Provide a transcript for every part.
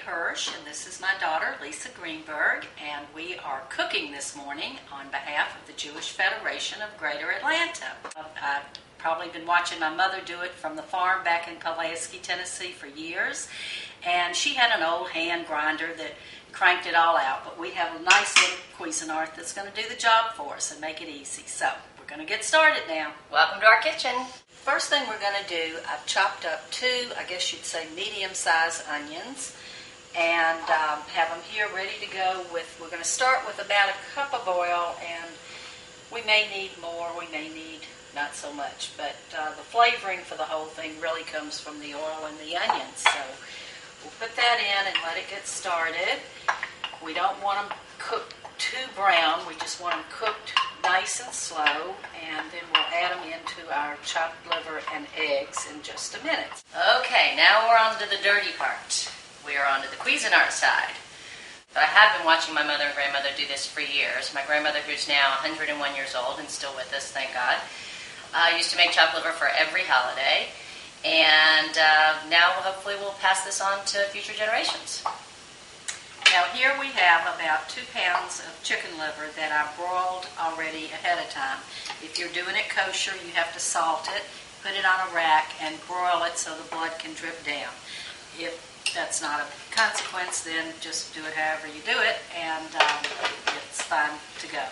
Hirsch, and this is my daughter, Lisa Greenberg, and we are cooking this morning on behalf of the Jewish Federation of Greater Atlanta. I've probably been watching my mother do it from the farm back in Pulaski, Tennessee for years, and she had an old hand grinder that cranked it all out, but we have a nice little Cuisinart that's going to do the job for us and make it easy. So we're going to get started now. Welcome to our kitchen. First thing we're going to do, I've chopped up two, I guess you'd say medium-sized onions, and have them here ready to go with, we're going to start with about a cup of oil, and we may need more, we may need not so much, but the flavoring for the whole thing really comes from the oil and the onions. So we'll put that in and let it get started. We don't want them cooked too brown, we just want them cooked nice and slow, and then we'll add them into our chopped liver and eggs in just a minute. Okay, now we're on to the dirty part. We are on to the Cuisinart side. But I have been watching my mother and grandmother do this for years. My grandmother, who's now 101 years old and still with us, thank God, used to make chopped liver for every holiday. And now hopefully we'll pass this on to future generations. Now here we have about 2 pounds of chicken liver that I broiled already ahead of time. If you're doing it kosher, you have to salt it, put it on a rack, and broil it so the blood can drip down. If that's not a consequence, then just do it however you do it, and it's fine to go.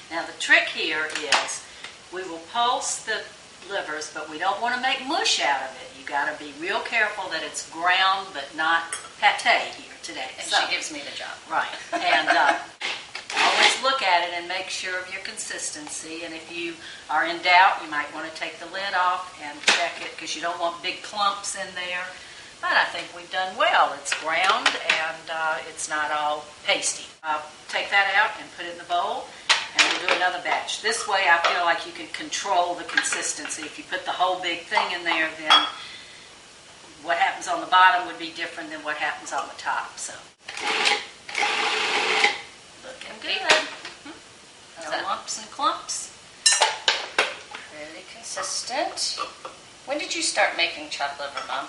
Now the trick here is we will pulse the livers, but we don't want to make mush out of it. You got to be real careful that it's ground but not pate here today. And so, she gives me the job. Right. And always look at it and make sure of your consistency. And if you are in doubt, you might want to take the lid off and check it because you don't want big clumps in there. But I think we've done well. It's ground and it's not all pasty. Take that out and put it in the bowl. And we'll do another batch. This way I feel like you can control the consistency. If you put the whole big thing in there, then what happens on the bottom would be different than what happens on the top. So, looking good. Mm-hmm. No lumps and clumps. Pretty consistent. When did you start making chopped liver, Mom?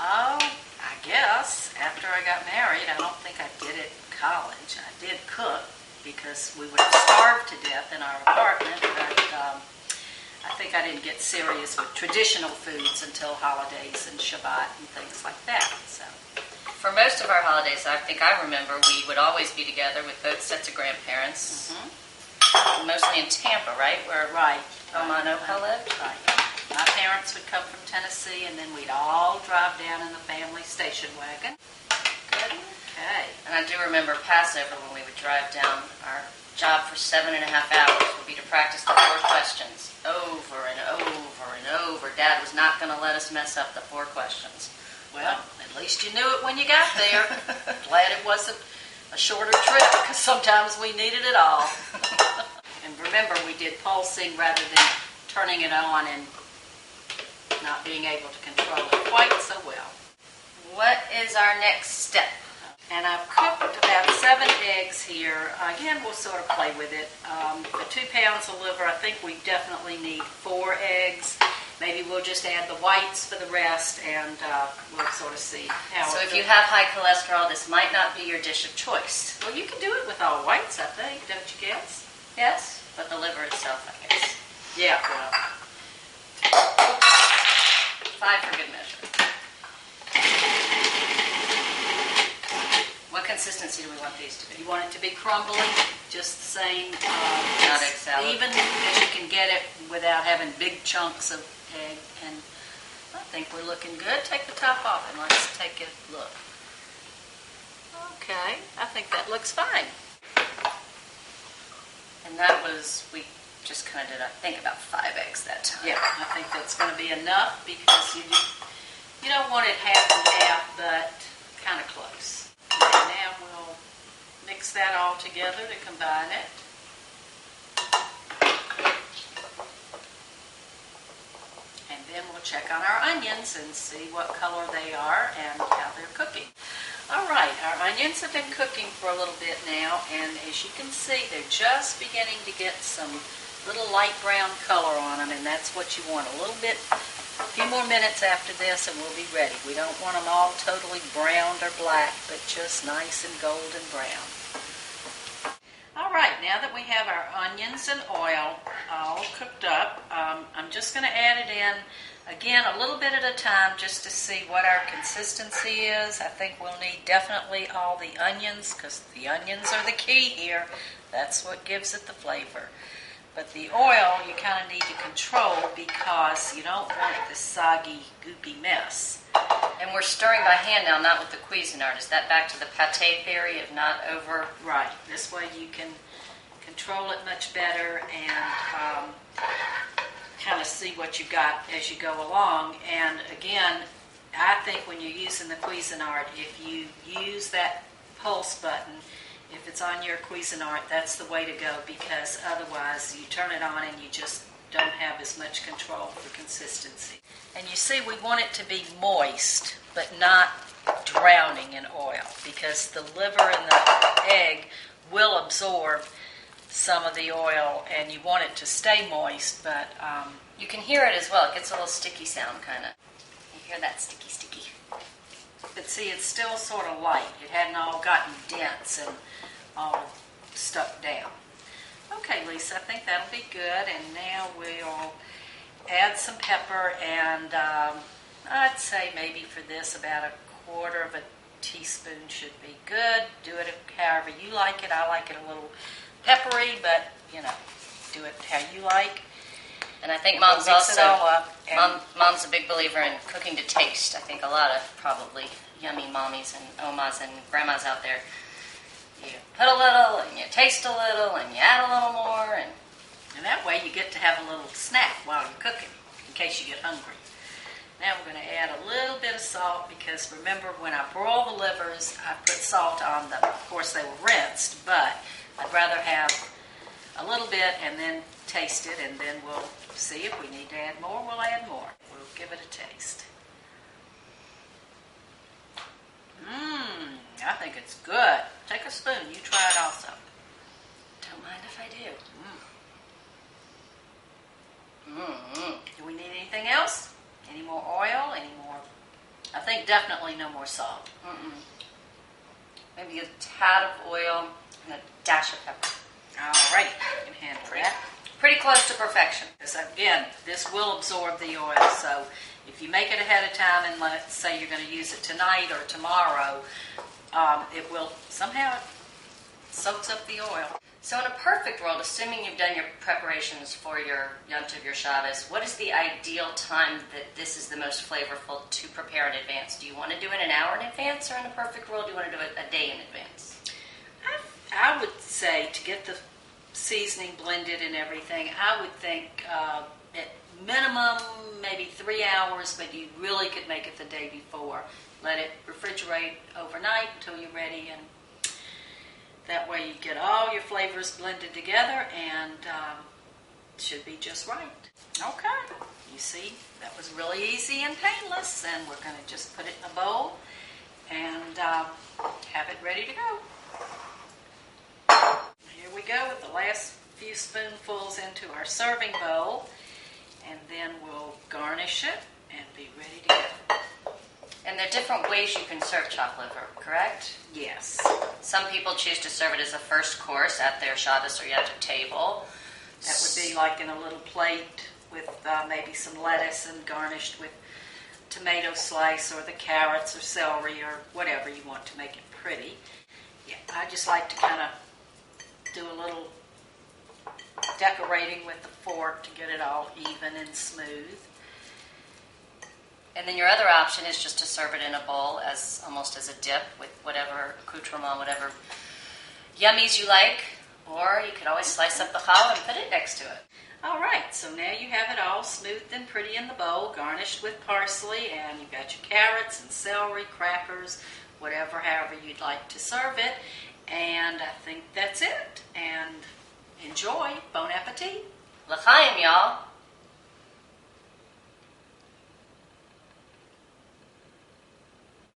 Oh, I guess after I got married. I don't think I did it in college. I did cook because we would have starved to death in our apartment, but I think I didn't get serious with traditional foods until holidays and Shabbat and things like that. So, for most of our holidays, I think I remember we would always be together with both sets of grandparents, mostly in Tampa, right? Where Oma and Opa lived? Right. My parents would come from Tennessee, and then we'd all drive down in the family station wagon. Good. Okay. And I do remember Passover when we would drive down. Our job for 7.5 hours would be to practice the 4 questions over and over and over. Dad was not going to let us mess up the 4 questions. Well, at least you knew it when you got there. Glad it wasn't a shorter trip, because sometimes we needed it all. And remember, we did pulsing rather than turning it on and not being able to control it quite so well. What is our next step? And I've cooked about 7 eggs here. Again, we'll sort of play with it. For 2 pounds of liver, I think we definitely need 4 eggs. Maybe we'll just add the whites for the rest, and we'll sort of see how. So if you have high cholesterol, this might not be your dish of choice. Well, you can do it with all whites, I think, don't you guess? Yes, but the liver itself, I guess. Yeah, well. 5 for good measure. What consistency do we want these to be? You want it to be crumbly, just the same. Not egg salad. Even as you can get it without having big chunks of egg. And I think we're looking good. Take the top off and let's take a look. Okay, I think that looks fine. And that was, we just kind of did, I think, about 5 eggs that time. Yeah, I think that's going to be enough because you don't want it half and half, but kind of close. Now we'll mix that all together to combine it. And then we'll check on our onions and see what color they are and how they're cooking. All right, our onions have been cooking for a little bit now, and as you can see, they're just beginning to get some little light brown color on them, and that's what you want, a little bit A few more minutes after this and we'll be ready. We don't want them all totally browned or black, but just nice and golden brown. All right, now that we have our onions and oil all cooked up, I'm just going to add it in, again, a little bit at a time just to see what our consistency is. I think we'll need definitely all the onions because the onions are the key here. That's what gives it the flavor. But the oil you kind of need to control because you don't want this soggy, goopy mess. And we're stirring by hand now, not with the Cuisinart. Is that back to the pate theory of not over? Right. This way you can control it much better and kind of see what you got as you go along. And again, I think when you're using the Cuisinart, if you use that pulse button, if it's on your Cuisinart, that's the way to go because otherwise you turn it on and you just don't have as much control for consistency. And you see we want it to be moist, but not drowning in oil because the liver and the egg will absorb some of the oil and you want it to stay moist, but you can hear it as well. It gets a little sticky sound, kind of. You hear that sticky. But see, it's still sort of light. It hadn't all gotten dense and all stuck down. Okay, Lisa, I think that'll be good. And now we'll add some pepper and I'd say maybe for this about 1/4 of a teaspoon should be good. Do it however you like it. I like it a little peppery, but, do it how you like. And I think We'll Mom's mix it also, all up Mom's a big believer in cooking to taste. I think a lot of probably yummy mommies and omas and grandmas out there, you put a little and you taste a little and you add a little more. And that way you get to have a little snack while you're cooking in case you get hungry. Now we're going to add a little bit of salt because remember when I broil the livers, I put salt on them. Of course they were rinsed, but I'd rather have a little bit and then taste it and then we'll see if we need to add more, we'll add more. We'll give it a taste. I think it's good. Take a spoon, you try it also. Don't mind if I do. Do we need anything else? Any more oil? Any more? I think definitely no more salt. Maybe a tad of oil and a dash of pepper. All right, you can handle that. Pretty close to perfection. Because again, this will absorb the oil, so if you make it ahead of time and let's say you're going to use it tonight or tomorrow, it will somehow soaks up the oil. So in a perfect world, assuming you've done your preparations for your Yom Tov, your Shabbos, what is the ideal time that this is the most flavorful to prepare in advance? Do you want to do it an hour in advance, or in a perfect world, do you want to do it a day in advance? I would say to get the seasoning blended and everything, I would think at minimum maybe 3 hours, but you really could make it the day before. Let it refrigerate overnight until you're ready, and that way you get all your flavors blended together and it should be just right. Okay, you see, that was really easy and painless, and we're going to just put it in a bowl and have it ready to go. Here we go with the last few spoonfuls into our serving bowl, and then we'll garnish it and be ready to go. And there are different ways you can serve chopped liver, correct? Yes. Some people choose to serve it as a first course at their Shabbos or Yom Tov table. That would be like in a little plate with maybe some lettuce and garnished with tomato slice or the carrots or celery or whatever you want to make it pretty. Yeah, I just like to kind of do a little decorating with the fork to get it all even and smooth. And then your other option is just to serve it in a bowl as almost as a dip with whatever accoutrement, whatever yummies you like. Or you could always slice up the challah and put it next to it. All right, so now you have it all smoothed and pretty in the bowl, garnished with parsley, and you've got your carrots and celery, crackers, whatever, however you'd like to serve it. And I think that's it. And enjoy. Bon appetit. L'chaim, y'all.